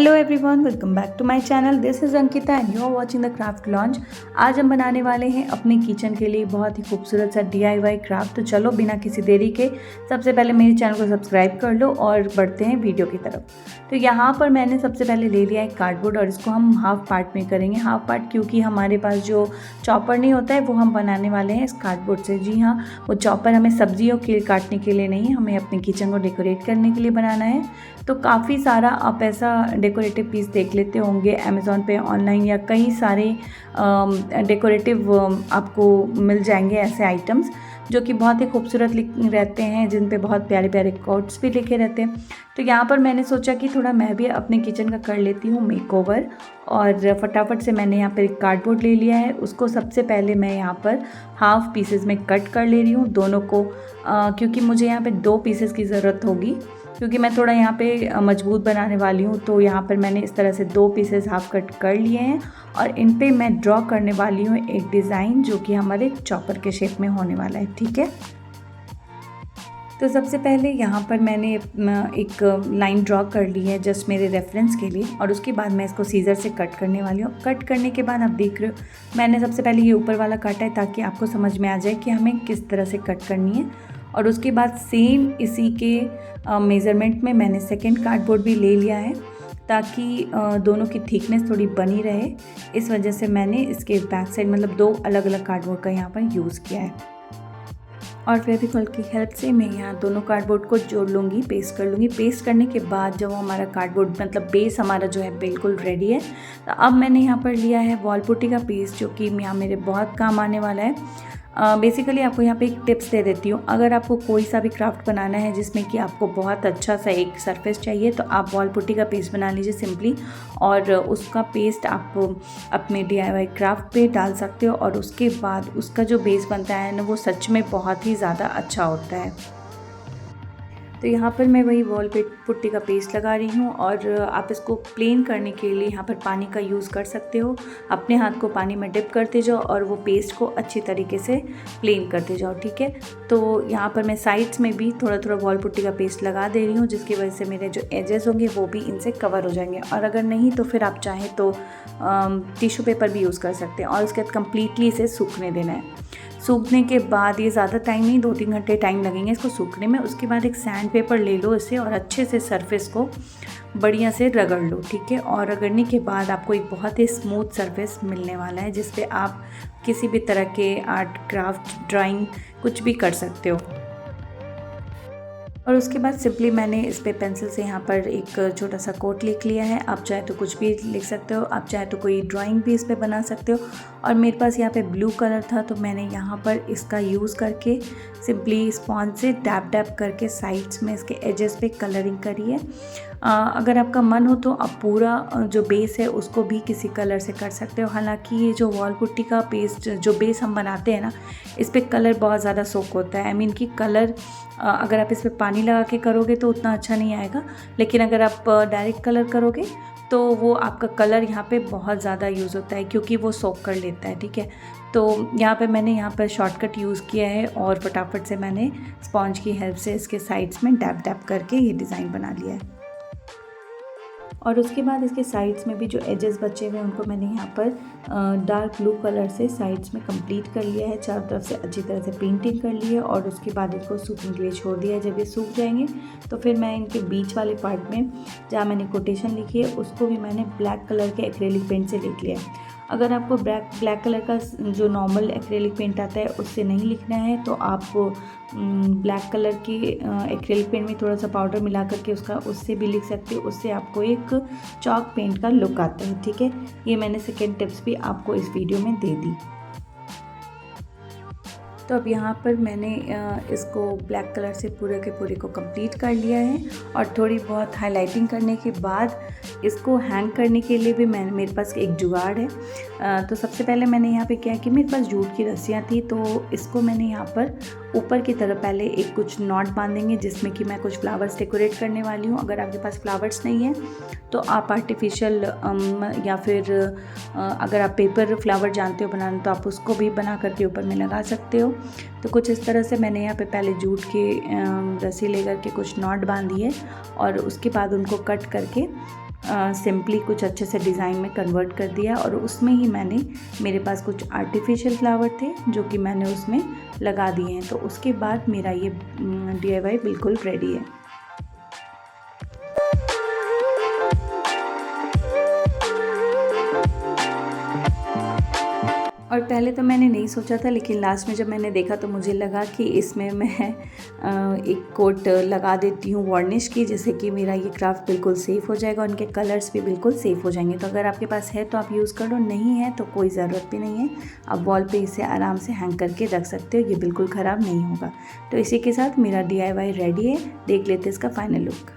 Hello everyone, welcome back to my channel. This is Ankita and you are watching the craft launch. आज हम बनाने वाले हैं अपने किचन के लिए बहुत ही खूबसूरत सा DIY क्राफ्ट। तो चलो बिना किसी देरी के सबसे पहले मेरे चैनल को सब्सक्राइब कर लो और बढ़ते हैं वीडियो की तरफ। तो यहाँ पर मैंने सबसे पहले ले लिया है कार्डबोर्ड और इसको हम हाफ पार्ट में करेंगे। हाफ पार्ट क्योंकि हमारे पास जो चॉपर नहीं होता है वो हम बनाने वाले हैं इस कार्डबोर्ड से। जी हाँ, वो चॉपर हमें सब्जियों के काटने के लिए नहीं, हमें अपने किचन को डेकोरेट करने के लिए बनाना है। तो काफ़ी सारा आप ऐसा डेकोरेटिव पीस देख लेते होंगे अमेज़ॉन पे, ऑनलाइन, या कई सारे डेकोरेटिव आपको मिल जाएंगे ऐसे आइटम्स जो कि बहुत ही खूबसूरत रहते हैं, जिन पे बहुत प्यारे प्यारे कोट्स भी लिखे रहते हैं। तो यहाँ पर मैंने सोचा कि थोड़ा मैं भी अपने किचन का कर लेती हूँ मेकओवर, और फटाफट से मैंने यहाँ पर एक कार्डबोर्ड ले लिया है। उसको सबसे पहले मैं यहाँ पर हाफ पीसेस में कट कर ले रही हूँ दोनों को, क्योंकि मुझे यहाँ पे 2 पीसेस की ज़रूरत होगी, क्योंकि मैं थोड़ा यहाँ पे मजबूत बनाने वाली हूँ। तो यहाँ पर मैंने इस तरह से 2 पीसेस हाफ कट कर लिए हैं और इन पे मैं ड्रॉ करने वाली हूँ एक डिज़ाइन जो कि हमारे चॉपर के शेप में होने वाला है। ठीक है, तो सबसे पहले यहाँ पर मैंने एक लाइन ड्रॉ कर ली है जस्ट मेरे रेफरेंस के लिए, और उसके बाद मैं इसको सीज़र से कट करने वाली हूँ। कट करने के बाद आप देख रहे हो मैंने सबसे पहले ये ऊपर वाला काटा है ताकि आपको समझ में आ जाए कि हमें किस तरह से कट करनी है। और उसके बाद सेम इसी के मेज़रमेंट में मैंने सेकंड कार्डबोर्ड भी ले लिया है ताकि दोनों की थिकनेस थोड़ी बनी रहे। इस वजह से मैंने इसके बैक साइड मतलब 2 अलग अलग कार्डबोर्ड का यहाँ पर यूज़ किया है। और फेविकॉल की हेल्प से मैं यहाँ दोनों कार्डबोर्ड को जोड़ लूँगी, पेस्ट कर लूँगी। पेस्ट करने के बाद जब हमारा कार्डबोर्ड मतलब बेस हमारा जो है बिल्कुल रेडी है, तो अब मैंने यहाँ पर लिया है वॉल पुट्टी का पेस्ट, जो कि यहाँ मेरे बहुत काम आने वाला है। बेसिकली आपको यहाँ पे एक टिप्स दे देती हूँ। अगर आपको कोई सा भी क्राफ्ट बनाना है जिसमें कि आपको बहुत अच्छा सा एक सरफेस चाहिए, तो आप वॉल पुट्टी का पेस्ट बना लीजिए सिंपली, और उसका पेस्ट आप अपने DIY क्राफ्ट पे डाल सकते हो, और उसके बाद उसका जो बेस बनता है ना वो सच में बहुत ही ज़्यादा अच्छा होता है। तो यहाँ पर मैं वही वॉल पे पुट्टी का पेस्ट लगा रही हूँ, और आप इसको प्लेन करने के लिए यहाँ पर पानी का यूज़ कर सकते हो। अपने हाथ को पानी में डिप करते जाओ और वो पेस्ट को अच्छी तरीके से प्लेन करते जाओ। ठीक है, तो यहाँ पर मैं साइड्स में भी थोड़ा थोड़ा वॉल पुट्टी का पेस्ट लगा दे रही हूँ, जिसकी वजह से मेरे जो एजेस होंगे वो भी इनसे कवर हो जाएंगे। और अगर नहीं तो फिर आप चाहें तो टिश्यू पेपर भी यूज़ कर सकते हैं, और उसके बाद कम्प्लीटली इसे सूखने देना है। सूखने के बाद ये ज़्यादा टाइम नहीं, 2-3 घंटे टाइम लगेंगे इसको सूखने में। उसके बाद एक सैंड पेपर ले लो इसे और अच्छे से सरफेस को बढ़िया से रगड़ लो। ठीक है, और रगड़ने के बाद आपको एक बहुत ही स्मूथ सरफेस मिलने वाला है जिस पे आप किसी भी तरह के आर्ट, क्राफ्ट, ड्राइंग कुछ भी कर सकते हो। और उसके बाद सिंपली मैंने इस पे पेंसिल से यहाँ पर एक छोटा सा कोट लिख लिया है। आप चाहे तो कुछ भी लिख सकते हो, आप चाहे तो कोई ड्राइंग भी इस पे बना सकते हो। और मेरे पास यहाँ पे ब्लू कलर था तो मैंने यहाँ पर इसका यूज़ करके सिंपली स्पॉन्ज से डैप डैप करके साइड्स में इसके एजेस पे कलरिंग करी है। अगर आपका मन हो तो आप पूरा जो बेस है उसको भी किसी कलर से कर सकते हो। हालांकि ये जो वॉल पुट्टी का पेस्ट जो बेस हम बनाते हैं ना, इस पर कलर बहुत ज़्यादा सोक होता है। आई मीन कि कलर अगर आप इस पर पानी लगा के करोगे तो उतना अच्छा नहीं आएगा, लेकिन अगर आप डायरेक्ट कलर करोगे तो वो आपका कलर यहाँ पे बहुत ज़्यादा यूज़ होता है क्योंकि वो सोक कर लेता है। ठीक है, तो यहाँ पे मैंने यहाँ पर शॉर्टकट यूज़ किया है और फटाफट से मैंने स्पॉन्ज की हेल्प से इसके साइड्स में डैप डैप करके ये डिज़ाइन बना लिया है। और उसके बाद इसके साइड्स में भी जो एजेस बचे हुए हैं उनको मैंने यहाँ पर डार्क ब्लू कलर से साइड्स में कंप्लीट कर लिया है। चारों तरफ से अच्छी तरह से पेंटिंग कर ली है और उसके बाद इनको सूखने के लिए छोड़ दिया है। जब ये सूख जाएंगे तो फिर मैं इनके बीच वाले पार्ट में जहाँ मैंने कोटेशन लिखी है उसको भी मैंने ब्लैक कलर के एक्रेलिक पेंट से लिख लिया है। अगर आपको ब्लैक कलर का जो नॉर्मल एक्रेलिक पेंट आता है उससे नहीं लिखना है तो आप ब्लैक कलर के एक्रेलिक पेंट में थोड़ा सा पाउडर मिला करके उससे भी लिख सकते हो। उससे आपको एक चॉक पेंट का लुक आता है। ठीक है, ये मैंने सेकेंड टिप्स भी आपको इस वीडियो में दे दी। तो अब यहाँ पर मैंने इसको ब्लैक कलर से पूरे के पूरे को कंप्लीट कर लिया है, और थोड़ी बहुत हाइलाइटिंग करने के बाद इसको हैंग करने के लिए भी मेरे पास एक जुगाड़ है। तो सबसे पहले मैंने यहाँ पे क्या है कि मेरे पास जूट की रस्सियाँ थी, तो इसको मैंने यहाँ पर ऊपर की तरफ पहले एक कुछ नॉट बांधेंगे जिसमें कि मैं कुछ फ्लावर्स डेकोरेट करने वाली हूँ। अगर आपके पास फ्लावर्स नहीं है तो आप आर्टिफिशियल या फिर अगर आप पेपर फ्लावर जानते हो बनाना तो आप उसको भी बना करके ऊपर में लगा सकते हो। तो कुछ इस तरह से मैंने यहाँ पे पहले जूट के रस्सी लेकर के कुछ नॉट बांधी है और उसके बाद उनको कट करके सिंपली कुछ अच्छे से डिज़ाइन में कन्वर्ट कर दिया और उसमें ही मैंने, मेरे पास कुछ आर्टिफिशियल फ्लावर थे जो कि मैंने उसमें लगा दिए हैं। तो उसके बाद मेरा ये DIY बिल्कुल रेडी है। और पहले तो मैंने नहीं सोचा था, लेकिन लास्ट में जब मैंने देखा तो मुझे लगा कि इसमें मैं एक कोट लगा देती हूँ वार्निश की, जिससे कि मेरा ये क्राफ्ट बिल्कुल सेफ़ हो जाएगा, उनके कलर्स भी बिल्कुल सेफ़ हो जाएंगे। तो अगर आपके पास है तो आप यूज़ कर लो, नहीं है तो कोई ज़रूरत भी नहीं है, आप वॉल पे इसे आराम से हैंग करके रख सकते हो, ये बिल्कुल ख़राब नहीं होगा। तो इसी के साथ मेरा DIY रेडी है। देख लेते हैं इसका फाइनल लुक।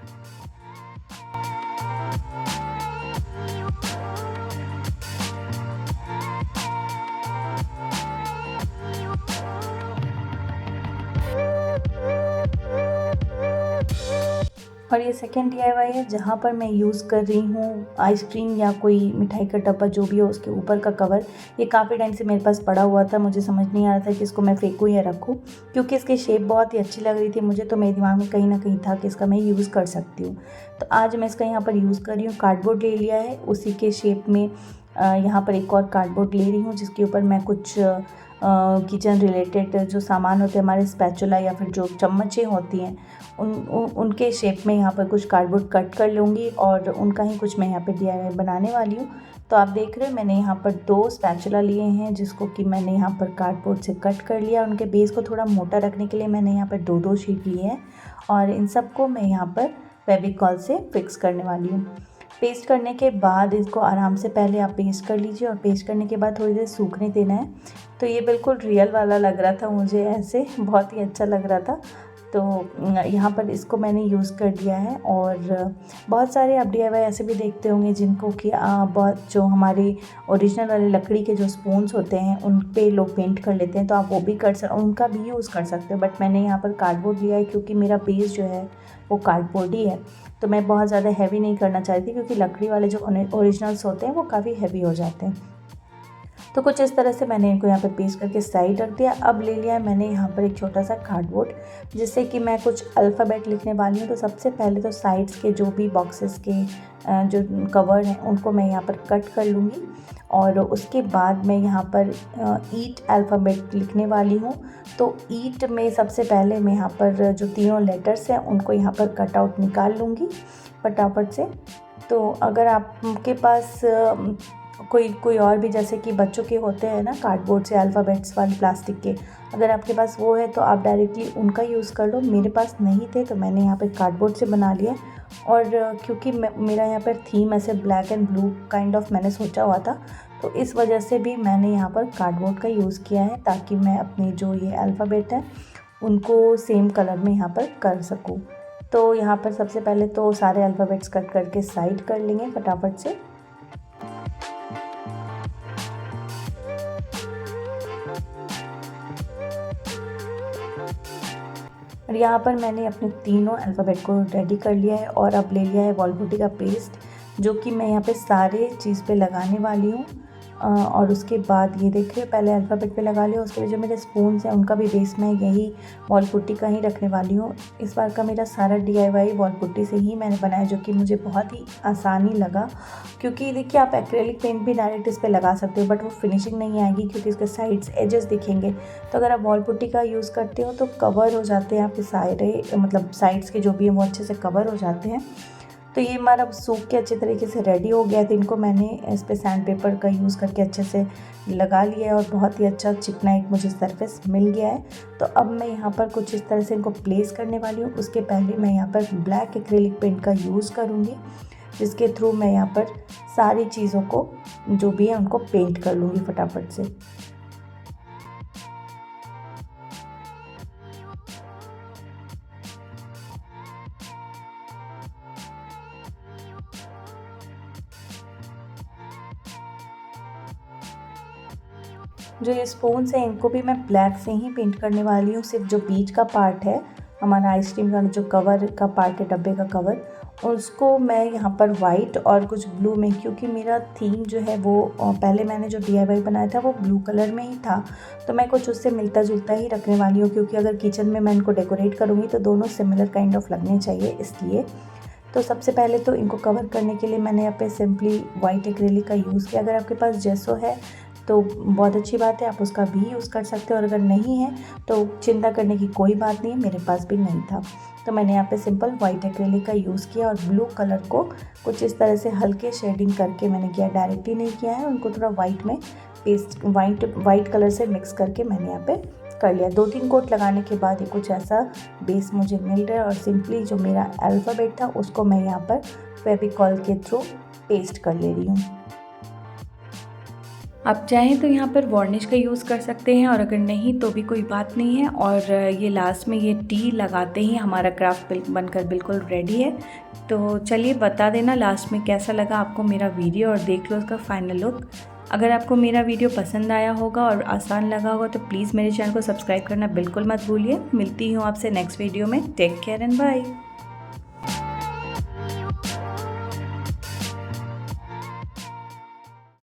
और ये सेकेंड DIY है जहाँ पर मैं यूज़ कर रही हूँ आइसक्रीम या कोई मिठाई का डब्बा जो भी हो, उसके ऊपर का कवर। ये काफ़ी टाइम से मेरे पास पड़ा हुआ था, मुझे समझ नहीं आ रहा था कि इसको मैं फेंकूँ या रखूँ, क्योंकि इसकी शेप बहुत ही अच्छी लग रही थी मुझे। तो मेरे दिमाग में कहीं ना कहीं था कि इसका मैं यूज़ कर सकती हूँ। तो आज मैं इसका यहाँ पर यूज़ कर रही हूँ। कार्डबोर्ड ले लिया है, उसी के शेप में यहाँ पर एक और कार्डबोर्ड ले रही हूँ, जिसके ऊपर मैं कुछ किचन रिलेटेड जो सामान होते हैं हमारे, स्पैचुला या फिर जो चम्मचें होती हैं, उनके शेप में यहाँ पर कुछ कार्डबोर्ड कट कर लूँगी और उनका ही कुछ मैं यहाँ पे DIY बनाने वाली हूँ। तो आप देख रहे हो मैंने यहाँ पर 2 स्पैचुला लिए हैं, जिसको कि मैंने यहाँ पर कार्डबोर्ड से कट कर लिया। उनके बेस को थोड़ा मोटा रखने के लिए मैंने यहाँ पर 2-2 शीट लिए हैं और इन सबको मैं यहाँ पर फेविकॉल से फिक्स करने वाली हूँ। पेस्ट करने के बाद इसको आराम से पहले आप पेस्ट कर लीजिए और पेस्ट करने के बाद थोड़ी देर सूखने देना है। तो ये बिल्कुल रियल वाला लग रहा था मुझे, ऐसे बहुत ही अच्छा लग रहा था। तो यहाँ पर इसको मैंने यूज़ कर दिया है। और बहुत सारे आप DIY ऐसे भी देखते होंगे जिनको कि बहुत जो हमारे ओरिजिनल वाले लकड़ी के जो स्पून्स होते हैं उन पे लोग पेंट कर लेते हैं, तो आप वो भी उनका भी यूज़ कर सकते हो। बट मैंने यहाँ पर कार्डबोर्ड लिया है क्योंकि मेरा बेस जो है वो कार्डबोर्ड ही है। तो मैं बहुत ज़्यादा हैवी नहीं करना चाहती थी, क्योंकि लकड़ी वाले जो ओरिजिनल्स होते हैं वो काफ़ी हैवी हो जाते हैं। तो कुछ इस तरह से मैंने इनको यहाँ पर पेस्ट करके साइड रख दिया। अब ले लिया है मैंने यहाँ पर एक छोटा सा कार्डबोर्ड, जिससे कि मैं कुछ अल्फ़ाबेट लिखने वाली हूँ। तो सबसे पहले तो साइड्स के जो भी बॉक्सेस के जो कवर हैं उनको मैं यहाँ पर कट कर लूँगी और उसके बाद मैं यहाँ पर ईट अल्फ़ाबेट लिखने वाली हूँ। तो ईट में सबसे पहले मैं यहाँ पर जो तीनों लेटर्स हैं उनको यहाँ पर कट आउट निकाल लूँगी फटाफट से। तो अगर आपके पास कोई और भी, जैसे कि बच्चों के होते हैं ना कार्डबोर्ड से अल्फ़ाबेट्स वाले प्लास्टिक के, अगर आपके पास वो है तो आप डायरेक्टली उनका यूज़ कर लो। मेरे पास नहीं थे तो मैंने यहाँ पे कार्डबोर्ड से बना लिया। और क्योंकि मेरा यहाँ पर थीम ऐसे black and blue kind of मैंने सोचा हुआ था, तो इस वजह से भी मैंने यहाँ पर कार्डबोर्ड का यूज़ किया है, ताकि मैं अपने जो ये अल्फ़ाबेट है उनको सेम कलर में यहाँ पर कर सकूँ। तो यहाँ पर सबसे पहले तो सारे अल्फ़ाबेट्स कट करके साइड कर लेंगे फटाफट से। और यहाँ पर मैंने अपने तीनों अल्फ़ाबेट को रेडी कर लिया है और अब ले लिया है वॉल पुट्टी का पेस्ट, जो कि मैं यहाँ पे सारे चीज़ पे लगाने वाली हूँ। और उसके बाद ये देखिए पहले अल्फ़ाबेट पे लगा लिया, उसके बाद जो मेरे स्पून्स हैं उनका भी बेस मैं यही वॉल पुट्टी का ही रखने वाली हूँ। इस बार का मेरा सारा DIY वॉल पुट्टी से ही मैंने बनाया, जो कि मुझे बहुत ही आसानी लगा। क्योंकि देखिए आप एक्रेलिक पेंट भी डायरेक्ट इस पर लगा सकते हो, बट वो फिनिशिंग नहीं आएगी क्योंकि इसके साइड्स एजेस दिखेंगे। तो अगर आप वॉल पुट्टी का यूज़ करते हो तो कवर हो जाते हैं आपके सारे, मतलब साइड्स के जो भी हैं वो अच्छे से कवर हो जाते हैं। तो ये हमारा सूख के अच्छे तरीके से रेडी हो गया। तो इनको मैंने इस पर सैंड पेपर का यूज़ करके अच्छे से लगा लिया है और बहुत ही अच्छा चिकना एक मुझे सरफेस मिल गया है। तो अब मैं यहाँ पर कुछ इस तरह से इनको प्लेस करने वाली हूँ। उसके पहले मैं यहाँ पर ब्लैक एक्रेलिक पेंट का यूज़ करूँगी, जिसके थ्रू मैं यहाँ पर सारी चीज़ों को जो भी है उनको पेंट कर लूँगी फटाफट से। जो ये स्पून्स हैं इनको भी मैं ब्लैक से ही पेंट करने वाली हूँ। सिर्फ जो बीच का पार्ट है हमारा आइसक्रीम का जो कवर का पार्ट है, डब्बे का कवर, उसको मैं यहाँ पर वाइट और कुछ ब्लू में, क्योंकि मेरा थीम जो है वो पहले मैंने जो DIY बनाया था वो ब्लू कलर में ही था, तो मैं कुछ उससे मिलता जुलता ही रखने वाली हूँ। क्योंकि अगर किचन में मैं इनको डेकोरेट करूँगी तो दोनों सिमिलर काइंड ऑफ लगने चाहिए, इसलिए। तो सबसे पहले तो इनको कवर करने के लिए मैंने यहाँ पे सिंपली वाइट एक्रेलिक का यूज़ किया। अगर आपके पास जेसो है तो बहुत अच्छी बात है, आप उसका भी यूज़ कर सकते हो, और अगर नहीं है तो चिंता करने की कोई बात नहीं है, मेरे पास भी नहीं था। तो मैंने यहाँ पे सिंपल वाइट एक्रेलिक का यूज़ किया और ब्लू कलर को कुछ इस तरह से हल्के शेडिंग करके मैंने किया, डायरेक्टली नहीं किया है, उनको थोड़ा वाइट में पेस्ट वाइट कलर से मिक्स करके मैंने यहाँ पे कर लिया। 2-3 कोट लगाने के बाद ये कुछ ऐसा बेस मुझे मिल रहा है, और सिंपली जो मेरा अल्फ़ाबेट था उसको मैं यहाँ पर फेविकॉल के थ्रू पेस्ट कर ले रही हूँ। आप चाहें तो यहाँ पर वार्निश का यूज़ कर सकते हैं, और अगर नहीं तो भी कोई बात नहीं है। और ये लास्ट में ये टी लगाते ही हमारा क्राफ्ट बनकर बिल्कुल रेडी है। तो चलिए बता देना लास्ट में कैसा लगा आपको मेरा वीडियो, और देख लो उसका फाइनल लुक। अगर आपको मेरा वीडियो पसंद आया होगा और आसान लगा होगा तो प्लीज़ मेरे चैनल को सब्सक्राइब करना बिल्कुल मत भूलिए। मिलती हूँ आपसे नेक्स्ट वीडियो में। Take care and bye.